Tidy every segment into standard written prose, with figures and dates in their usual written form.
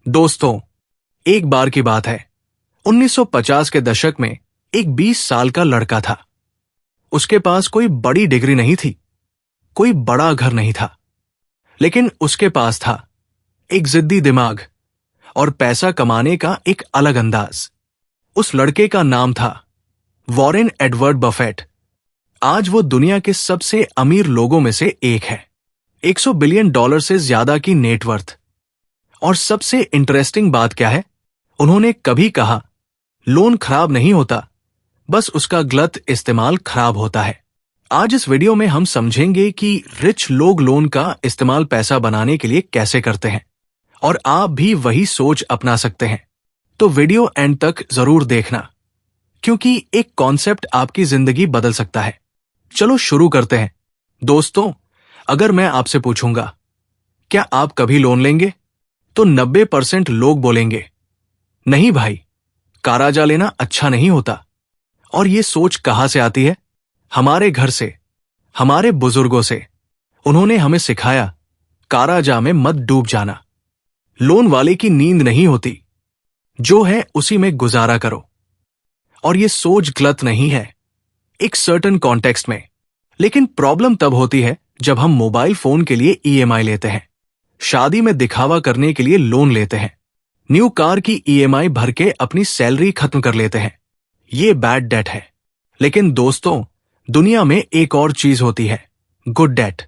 दोस्तों, एक बार की बात है। 1950 के दशक में एक 20 साल का लड़का था। उसके पास कोई बड़ी डिग्री नहीं थी, कोई बड़ा घर नहीं था, लेकिन उसके पास था एक जिद्दी दिमाग और पैसा कमाने का एक अलग अंदाज। उस लड़के का नाम था वॉरेन एडवर्ड बफेट। आज वो दुनिया के सबसे अमीर लोगों में से एक है। 100 बिलियन डॉलर से ज्यादा की नेटवर्थ। और सबसे इंटरेस्टिंग बात क्या है, उन्होंने कभी कहा लोन खराब नहीं होता, बस उसका गलत इस्तेमाल खराब होता है। आज इस वीडियो में हम समझेंगे कि रिच लोग लोन का इस्तेमाल पैसा बनाने के लिए कैसे करते हैं और आप भी वही सोच अपना सकते हैं। तो वीडियो एंड तक जरूर देखना, क्योंकि एक कॉन्सेप्ट आपकी जिंदगी बदल सकता है। चलो शुरू करते हैं। दोस्तों, अगर मैं आपसे पूछूंगा क्या आप कभी लोन लेंगे, तो 90% लोग बोलेंगे नहीं भाई, काराजा लेना अच्छा नहीं होता। और ये सोच कहां से आती है? हमारे घर से, हमारे बुजुर्गों से। उन्होंने हमें सिखाया काराजा में मत डूब जाना। लोन वाले की नींद नहीं होती, जो है उसी में गुजारा करो। और ये सोच गलत नहीं है एक सर्टेन कॉन्टेक्स्ट में, लेकिन प्रॉब्लम तब होती है जब हम मोबाइल फोन के लिए ईएमआई लेते हैं, शादी में दिखावा करने के लिए लोन लेते हैं, न्यू कार की ईएमआई भर के अपनी सैलरी खत्म कर लेते हैं। ये बैड डेट है। लेकिन दोस्तों, दुनिया में एक और चीज होती है, गुड डेट।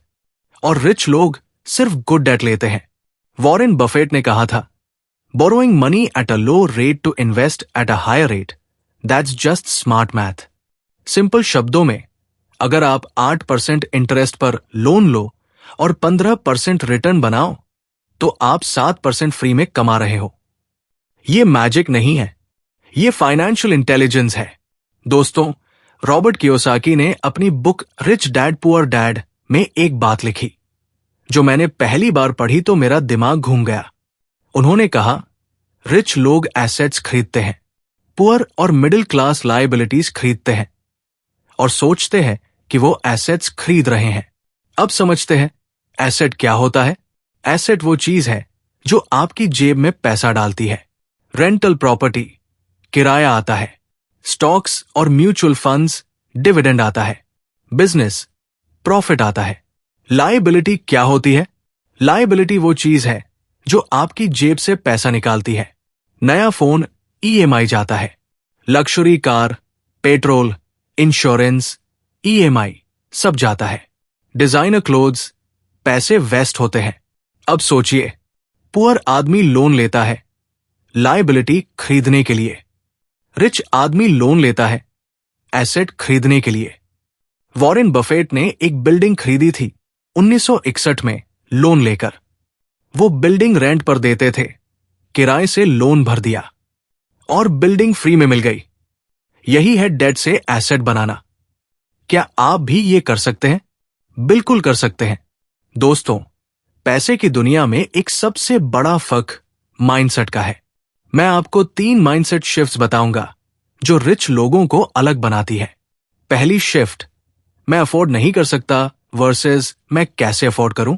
और रिच लोग सिर्फ गुड डेट लेते हैं। वॉरेन बफेट ने कहा था, borrowing money at a low rate to invest at a higher rate, that's just smart math. Simple शब्दों में, अगर आप 8% इंटरेस्ट पर लोन लो और 15% रिटर्न बनाओ, तो आप 7% फ्री में कमा रहे हो। ये मैजिक नहीं है, ये फाइनेंशियल इंटेलिजेंस है। दोस्तों, रॉबर्ट कियोसाकी ने अपनी book rich dad poor dad में एक बात लिखी, जो मैंने पहली बार पढ़ी तो मेरा दिमाग घूम गया। उन्होंने कहा, रिच लोग एसेट्स खरीदते हैं, पुअर और मिडिल क्लास लायबिलिटीज खरीदते हैं और सोचते हैं कि वो एसेट्स खरीद रहे हैं। अब समझते हैं एसेट क्या होता है। एसेट वो चीज है जो आपकी जेब में पैसा डालती है। रेंटल प्रॉपर्टी, किराया आता है। स्टॉक्स और म्यूचुअल फंड्स, डिविडेंड आता है। बिजनेस, प्रॉफिट आता है। लायबिलिटी क्या होती है? लायबिलिटी वो चीज है जो आपकी जेब से पैसा निकालती है। नया फोन, ईएमआई जाता है। Luxury car, petrol, insurance, EMI सब जाता है। डिजाइनर क्लोथ्स, पैसे वेस्ट होते हैं। अब सोचिए, पुअर आदमी लोन लेता है लायबिलिटी खरीदने के लिए, रिच आदमी लोन लेता है एसेट खरीदने के लिए। वॉरेन बफेट ने एक बिल्डिंग खरीदी थी 1961 में लोन लेकर। वो बिल्डिंग रेंट पर देते थे, किराए से लोन भर दिया और बिल्डिंग फ्री में मिल गई। यही है डेट से एसेट बनाना। क्या आप भी ये कर सकते हैं? बिल्कुल कर सकते हैं। दोस्तों, पैसे की दुनिया में एक सबसे बड़ा फर्क माइंडसेट का है। मैं आपको 3 माइंडसेट शिफ्ट्स बताऊंगा जो रिच लोगों को अलग बनाती है। पहली शिफ्ट, मैं अफोर्ड नहीं कर सकता वर्सेस मैं कैसे अफोर्ड करूं।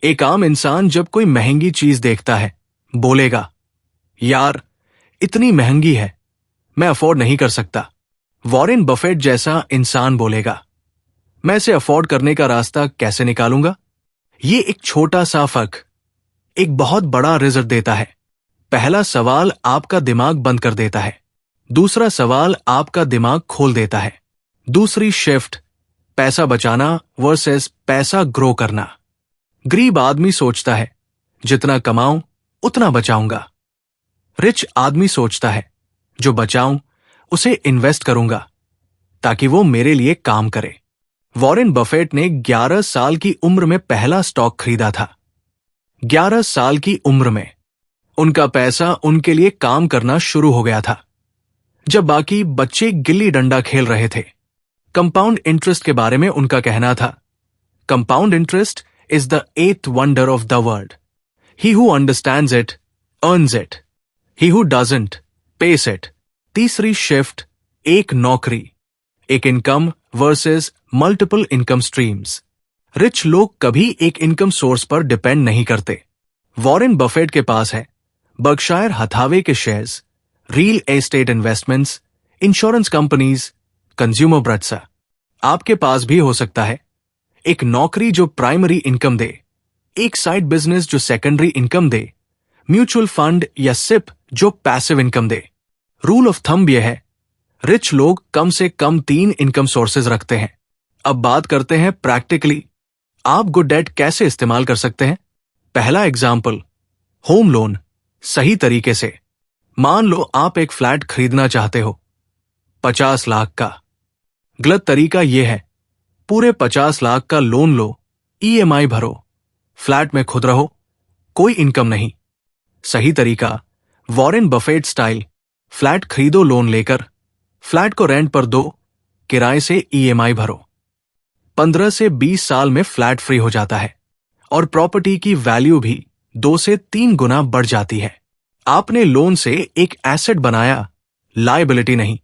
एक आम इंसान जब कोई महंगी चीज देखता है, बोलेगा यार इतनी महंगी है, मैं अफोर्ड नहीं कर सकता। वॉरेन बफेट जैसा इंसान बोलेगा, मैं इसे अफोर्ड करने का रास्ता कैसे निकालूंगा। ये एक छोटा सा फर्क एक बहुत बड़ा रिजल्ट देता है। पहला सवाल आपका दिमाग बंद कर देता है, दूसरा सवाल आपका दिमाग खोल देता है। दूसरी शिफ्ट, पैसा बचाना वर्सेस पैसा ग्रो करना। गरीब आदमी सोचता है जितना कमाऊं उतना बचाऊंगा। रिच आदमी सोचता है जो बचाऊं उसे इन्वेस्ट करूंगा ताकि वो मेरे लिए काम करे। वॉरेन बफेट ने 11 साल की उम्र में पहला स्टॉक खरीदा था। 11 साल की उम्र में उनका पैसा उनके लिए काम करना शुरू हो गया था, जब बाकी बच्चे गिल्ली डंडा खेल रहे थे। कंपाउंड इंटरेस्ट के बारे में उनका कहना था, compound interest is the 8th wonder of the world. He who understands it earns it, he who doesn't pays it. तीसरी शिफ्ट, एक नौकरी, एक income versus multiple income streams. Rich लोग कभी एक इनकम सोर्स पर डिपेंड नहीं करते। वॉरेन बफेट के पास है बर्कशायर हथावे के shares, real estate investments, insurance companies, consumer brands. आपके पास भी हो सकता है एक नौकरी जो प्राइमरी इनकम दे, एक साइड बिजनेस जो सेकेंडरी इनकम दे, म्यूचुअल फंड या सिप जो passive income they. Rule of thumb यह है, रिच लोग कम से कम 3 इनकम सोर्सेज रखते हैं। अब बात करते हैं प्रैक्टिकली आप गुड डेट कैसे इस्तेमाल कर सकते हैं। पहला एग्जाम्पल, होम लोन सही तरीके से। मान लो आप एक फ्लैट खरीदना चाहते हो 50 लाख का। गलत तरीका यह है, पूरे 50 लाख का लोन लो, ईएमआई भरो, फ्लैट में खुद रहो, कोई इनकम नहीं। सही तरीका वॉरेन बफेट स्टाइल, फ्लैट खरीदो लोन लेकर, फ्लैट को रेंट पर दो, किराए से ईएमआई भरो। 15 से 20 साल में फ्लैट फ्री हो जाता है और प्रॉपर्टी की वैल्यू भी 2 से 3 गुना बढ़ जाती है। आपने लोन से एक एसेट बनाया, लायबिलिटी नहीं।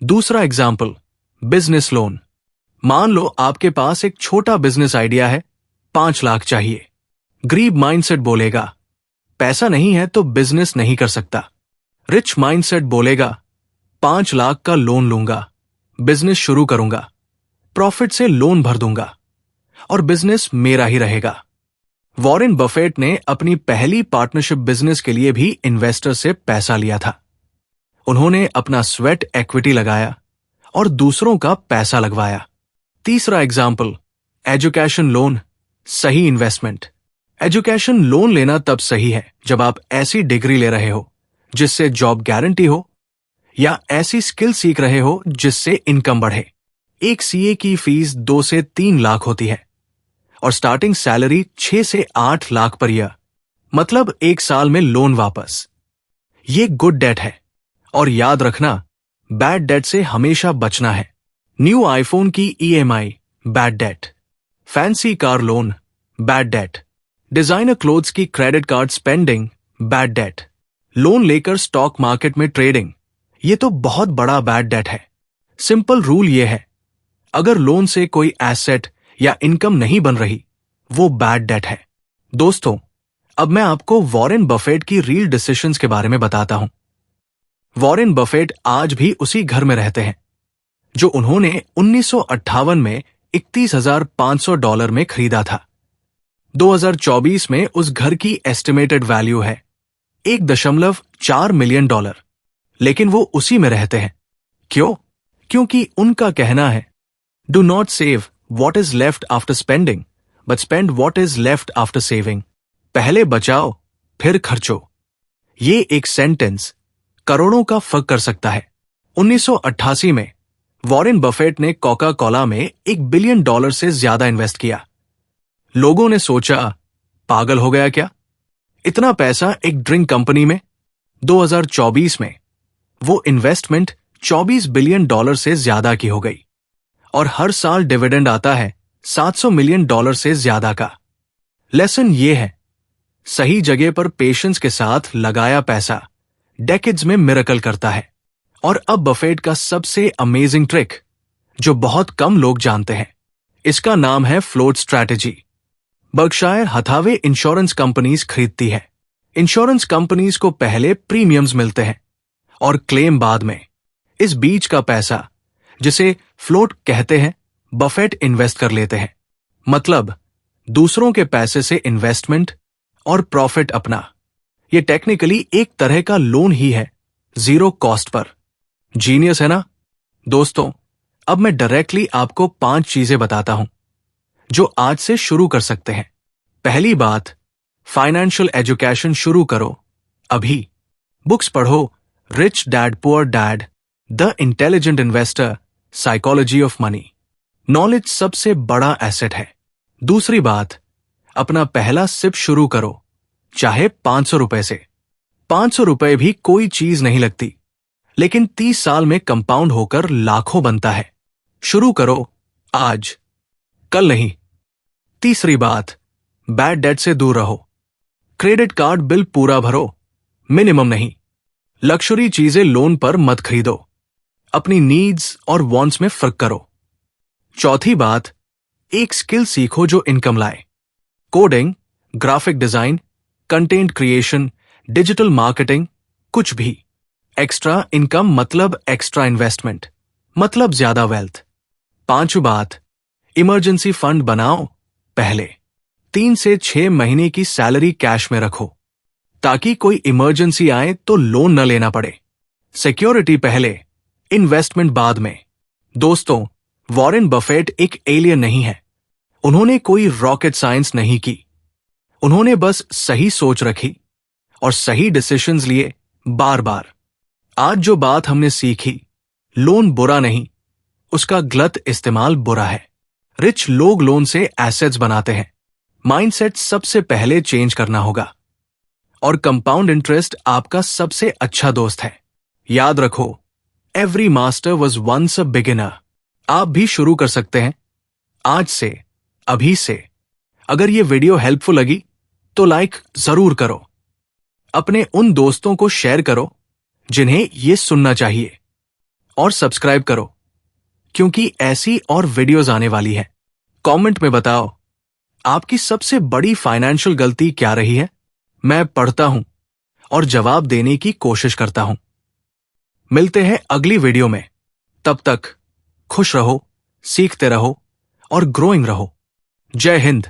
दूसरा एग्जाम्पल, बिजनेस लोन। मान लो आपके पास एक छोटा बिजनेस आइडिया है, 5 लाख चाहिए। गरीब माइंडसेट बोलेगा पैसा नहीं है तो बिजनेस नहीं कर सकता। रिच माइंडसेट बोलेगा 5 लाख का लोन लूंगा, बिजनेस शुरू करूंगा, प्रॉफिट से लोन भर दूंगा और बिजनेस मेरा ही रहेगा। वॉरेन बफेट ने अपनी पहली पार्टनरशिप बिजनेस के लिए भी इन्वेस्टर से पैसा लिया था। उन्होंने अपना स्वेट इक्विटी लगाया और दूसरों का पैसा लगवाया। तीसरा एग्जाम्पल, एजुकेशन लोन सही इन्वेस्टमेंट। एजुकेशन लोन लेना तब सही है जब आप ऐसी डिग्री ले रहे हो जिससे जॉब गारंटी हो या ऐसी स्किल सीख रहे हो जिससे इनकम बढ़े। एक सीए की फीस 2 से 3 लाख होती है और स्टार्टिंग सैलरी 6 से 8 लाख पर ईयर, मतलब 1 साल में लोन वापस। ये गुड डेट है और याद रखना, बैड डेट से हमेशा बचना है। न्यू आईफोन की EMI bad debt, fancy car loan bad debt, designer clothes की credit card spending bad debt, loan लेकर स्टॉक मार्केट में ट्रेडिंग, ये तो बहुत बड़ा बैड डेट है। सिंपल रूल ये है, अगर लोन से कोई एसेट या इनकम नहीं बन रही, वो बैड डेट है। दोस्तों, अब मैं आपको वॉरेन बफेट की रियल डिसीजंस के बारे में बताता हूं। वॉरेन बफेट आज भी उसी घर में रहते हैं जो उन्होंने 1958 में $31,500 में खरीदा था। 2024 में उस घर की एस्टिमेटेड वैल्यू है $1.4 मिलियन, लेकिन वो उसी में रहते हैं। क्यों? क्योंकि उनका कहना है, do not save what is left after spending, but spend what is left after saving. पहले बचाओ फिर खर्चो। ये एक सेंटेंस करोड़ों का फर्क कर सकता है। 1988 में वॉरेन बफेट ने कोका कोला में $1 बिलियन से ज्यादा इन्वेस्ट किया। लोगों ने सोचा, पागल हो गया क्या, इतना पैसा एक ड्रिंक कंपनी में। 2024 में वो इन्वेस्टमेंट $24 बिलियन से ज्यादा की हो गई और हर साल डिविडेंड आता है $700 मिलियन से ज्यादा का। लेसन ये है, सही जगह पर पेशेंस के साथ लगाया पैसा डेकेड्स में मिरेकल करता है। और अब बफेट का सबसे अमेजिंग ट्रिक जो बहुत कम लोग जानते हैं, इसका नाम है float strategy. Berkshire Hathaway insurance companies खरीदती है। इंश्योरेंस कंपनीज को पहले प्रीमियम्स मिलते हैं और क्लेम बाद में। इस बीच का पैसा, जिसे फ्लोट कहते हैं, बफेट इन्वेस्ट कर लेते हैं। मतलब दूसरों के पैसे से इन्वेस्टमेंट और प्रॉफिट अपना। यह टेक्निकली एक तरह का लोन ही है, जीरो कॉस्ट पर। जीनियस है ना? दोस्तों, अब मैं डायरेक्टली आपको 5 चीजें बताता हूं जो आज से शुरू कर सकते हैं। पहली बात, फाइनेंशियल एजुकेशन शुरू करो अभी। बुक्स पढ़ो, rich dad poor dad, the intelligent investor, psychology of money. Knowledge सबसे बड़ा एसेट है। दूसरी बात, अपना पहला सिप शुरू करो, चाहे $500 से। $500 भी कोई चीज नहीं लगती, लेकिन 30 साल में कंपाउंड होकर लाखों बनता है। शुरू करो आज, कल नहीं। तीसरी बात, बैड डेट से दूर रहो। क्रेडिट कार्ड बिल पूरा भरो, मिनिमम नहीं। लक्जरी चीजें लोन पर मत खरीदो। अपनी नीड्स और वांट्स में फर्क करो। चौथी बात, एक स्किल सीखो जो इनकम लाए। Coding, graphic design, content creation, digital marketing, कुछ भी। एक्स्ट्रा इनकम मतलब एक्स्ट्रा इन्वेस्टमेंट, मतलब ज्यादा वेल्थ। पांचवी बात, इमरजेंसी फंड बनाओ पहले। 3 से 6 महीने की सैलरी कैश में रखो, ताकि कोई इमरजेंसी आए तो लोन न लेना पड़े। सिक्योरिटी पहले, इन्वेस्टमेंट बाद में। दोस्तों, वॉरेन बफेट एक एलियन नहीं है। उन्होंने कोई रॉकेट साइंस नहीं की। उन्होंने बस सही सोच रखी और सही डिसीजंस लिए बार बार। आज जो बात हमने सीखी, लोन बुरा नहीं, उसका गलत इस्तेमाल बुरा है। रिच लोग लोन से एसेट्स बनाते हैं। माइंडसेट सबसे पहले चेंज करना होगा। और कंपाउंड इंटरेस्ट आपका सबसे अच्छा दोस्त है। याद रखो, every master was once a beginner. आप भी शुरू कर सकते हैं आज से, अभी से। अगर ये वीडियो हेल्पफुल लगी तो लाइक जरूर करो। अपने उन दोस्तों को शेयर करो जिन्हें ये सुनना चाहिए, और सब्सक्राइब करो, क्योंकि ऐसी और वीडियोस आने वाली है। कमेंट में बताओ, आपकी सबसे बड़ी फाइनेंशियल गलती क्या रही है। मैं पढ़ता हूं और जवाब देने की कोशिश करता हूं। मिलते हैं अगली वीडियो में। तब तक खुश रहो, सीखते रहो और ग्रोइंग रहो। जय हिंद।